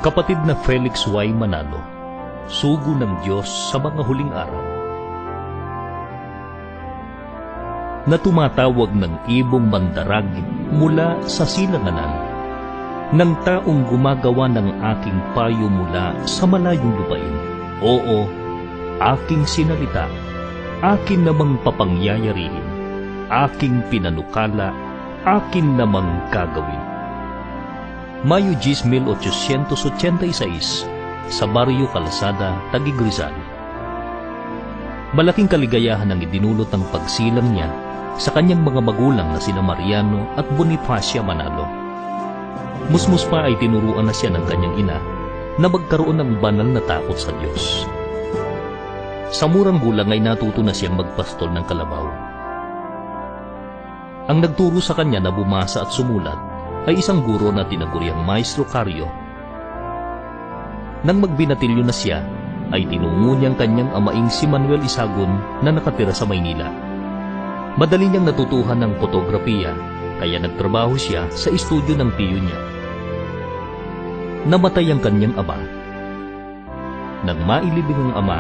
Kapatid na Felix Y. Manalo, sugo ng Diyos sa mga huling araw, na tumatawag ng ibong mandaragit mula sa silanganan, ng taong gumagawa ng aking payo mula sa malayong lupain. Oo, aking sinalita, akin namang papangyayarihin, aking pinanukala, akin namang gagawin. Mayo 10, 1886, sa Barrio Calzada, Taguig, Rizal. Malaking kaligayahan ang idinulot ng pagsilang niya sa kanyang mga magulang na sina Mariano at Bonifacia Manalo. Musmus pa ay tinuruan na siya ng kanyang ina na magkaroon ng banal na takot sa Diyos. Sa murang gulang ay natuto na siyang magpastol ng kalabaw. Ang nagturo sa kanya na bumasa at sumulat ay isang guro na tinaguriang Maestro Cario. Nang magbinatilyo na siya, ay tinungo niyang kanyang amaing si Manuel Isagon na nakatira sa Maynila. Madali niyang natutuhan ng fotografiya, kaya nagtrabaho siya sa estudyo ng tiyo niya. Namatay ang kanyang ama. Nang mailibing ang ama,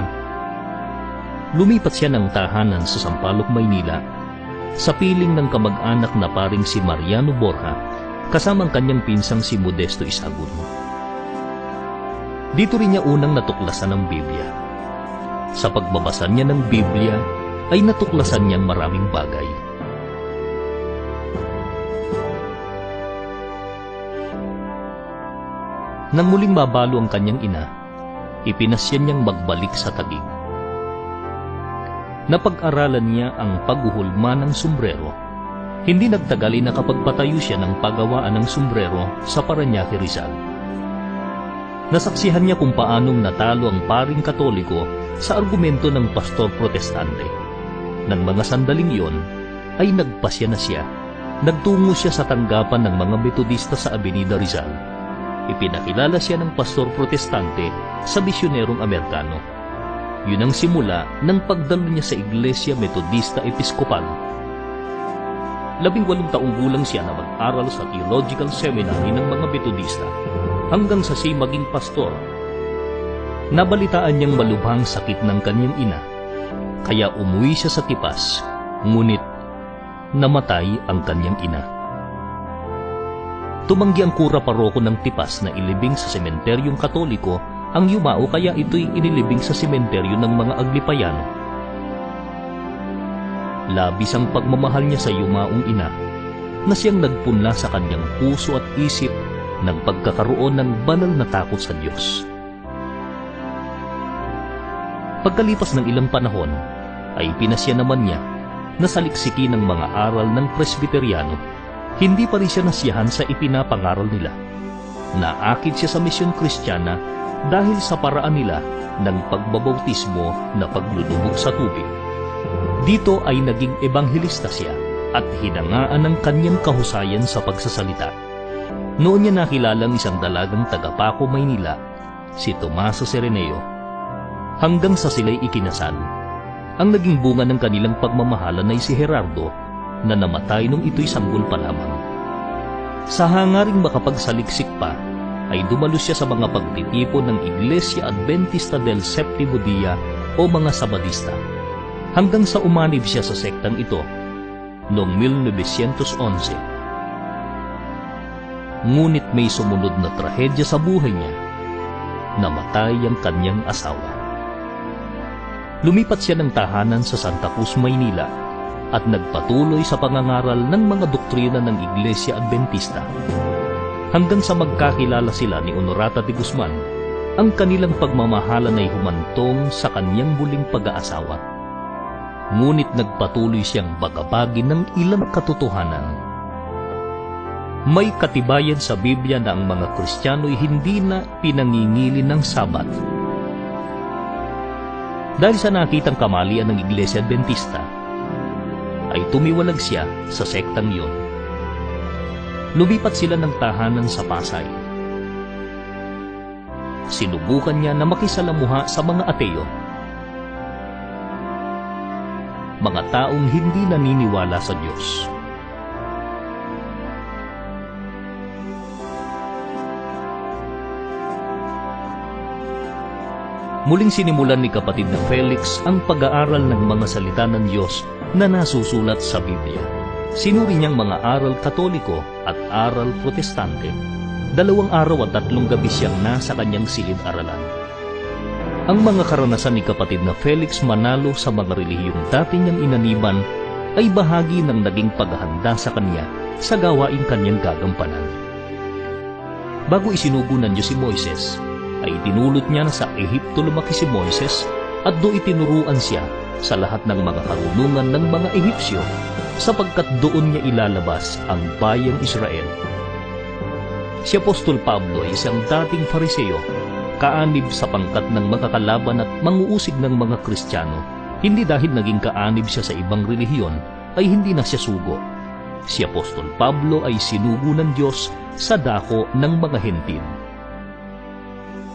lumipat siya ng tahanan sa Sampaloc, Maynila, sa piling ng kamag-anak na paring si Mariano Borja, kasamang kanyang pinsang si Modesto Isagon. Dito rin niya unang natuklasan ng Biblia. Sa pagbabasa niya ng Biblia, ay natuklasan niyang maraming bagay. Nang muling mabalo ang kanyang ina, ipinasya niyang magbalik sa Taguig. Napag-aralan niya ang paghuhulma ng sombrero. Hindi nagtagal ay nakapagpatayo siya ng paggawaan ng sombrero sa Parañaque, Rizal. Nasaksihan niya kung paanong natalo ang paring Katoliko sa argumento ng pastor protestante. Nang mga sandaling iyon, ay nagpasya na siya. Nagtungo siya sa tanggapan ng mga Metodista sa Avenida Rizal. Ipinakilala siya ng pastor protestante sa misyonerong Amerikano. Yun ang simula ng pagdalo niya sa Iglesia Metodista Episcopal. 18 taong gulang siya na mag-aral sa Theological Seminary ng mga Metodista hanggang sa siya maging pastor. Nabalitaan niyang malubhang sakit ng kanyang ina, kaya umuwi siya sa Tipas, ngunit namatay ang kanyang ina. Tumanggi ang kura paroko ng Tipas na ilibing sa sementeryong Katoliko ang yumao, kaya ito'y inilibing sa sementeryo ng mga Aglipayano. Labis ang pagmamahal niya sa yumaong ina, na siyang nagpunla sa kanyang puso at isip ng pagkakaroon ng banal na takot sa Diyos. Pagkalipas ng ilang panahon, ay pinasya naman niya na saliksikin ng mga aral ng Presbyteriano. Hindi pa rin siya nasiyahan sa ipinapangaral nila. Naakit siya sa misyon Kristiyana dahil sa paraan nila ng pagbabautismo na paglulubog sa tubig. Dito ay naging ebanghelista siya at hinangaan ng kanyang kahusayan sa pagsasalita. Noon niya nakilala ang isang dalagang taga-Paco, Maynila, si Tomaso Sereneo, hanggang sa sila'y ikinasal. Ang naging bunga ng kanilang pagmamahalan ay si Gerardo, na namatay nung ito'y sanggol pa lamang. Sa hangaring makapagsaliksik pa, ay dumalo siya sa mga pagtitipon ng Iglesia Adventista del Séptimo Día o mga Sabadista, hanggang sa umanib siya sa sektang ito noong 1911. Ngunit may sumunod na trahedya sa buhay niya. Namatay ang kanyang asawa. Lumipat siya ng tahanan sa Santa Cruz, Maynila, at nagpatuloy sa pangangaral ng mga doktrina ng Iglesia Adventista, hanggang sa magkakilala sila ni Honorata de Guzman. Ang kanilang pagmamahalan ay humantong sa kanyang muling pag-aasawa. Ngunit nagpatuloy siyang bagabagin ng ilang katotohanan. May katibayan sa Biblia na ang mga Kristiyano ay hindi na pinangingili ng Sabat. Dahil sa nakitang kamalian ng Iglesia Adventista, ay tumiwalag siya sa sektang iyon. Lumipat sila ng tahanan sa Pasay. Sinubukan niya na makisalamuha sa mga ateo, mga taong hindi naniniwala sa Diyos. Muling sinimulan ni kapatid na Felix ang pag-aaral ng mga salita ng Diyos na nasusulat sa Biblia. Sinuri niyang mga aral Katoliko at aral Protestante. 2 araw at 3 gabi siyang nasa kanyang silid-aralan. Ang mga karanasan ni kapatid na Felix manalo sa mga relihiyong dati niyang inaniban ay bahagi ng naging paghahanda sa kanya sa gawaing kanyang gagampanan. Bago isinugo ng Diyos si Moises, ay tinulot niya na sa Ehipto lumaki si Moises at doon itinuruan siya sa lahat ng mga karunungan ng mga Ehipsyo sapagkat doon niya ilalabas ang bayang Israel. Si Apostol Pablo ay isang dating Fariseo, kaanib sa pangkat ng makakalaban at manguusig ng mga Kristiyano. Hindi dahil naging kaanib siya sa ibang relihiyon ay hindi na siya sugo. Si Apostol Pablo ay sinugo ng Diyos sa dako ng mga hentil.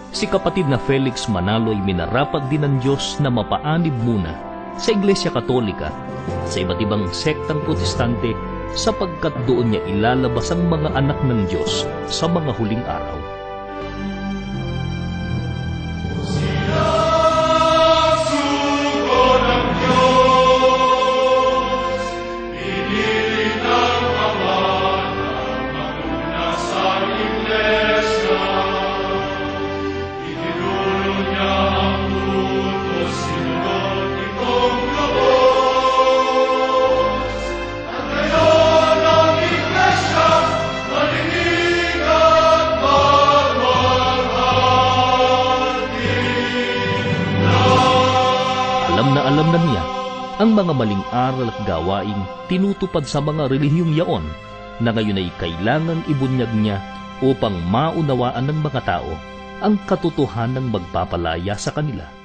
Si kapatid na Felix Manalo ay minarapat din ng Diyos na mapaanib muna sa Iglesia Katolika at sa iba't ibang sektang Protestante sapagkat doon niya ilalabas ang mga anak ng Diyos sa mga huling araw. Alam na niya ang mga maling aral at gawaing tinutupad sa mga relihiyong yaon na ngayon ay kailangang ibunyag niya upang maunawaan ng mga tao ang katotohanang magpapalaya sa kanila.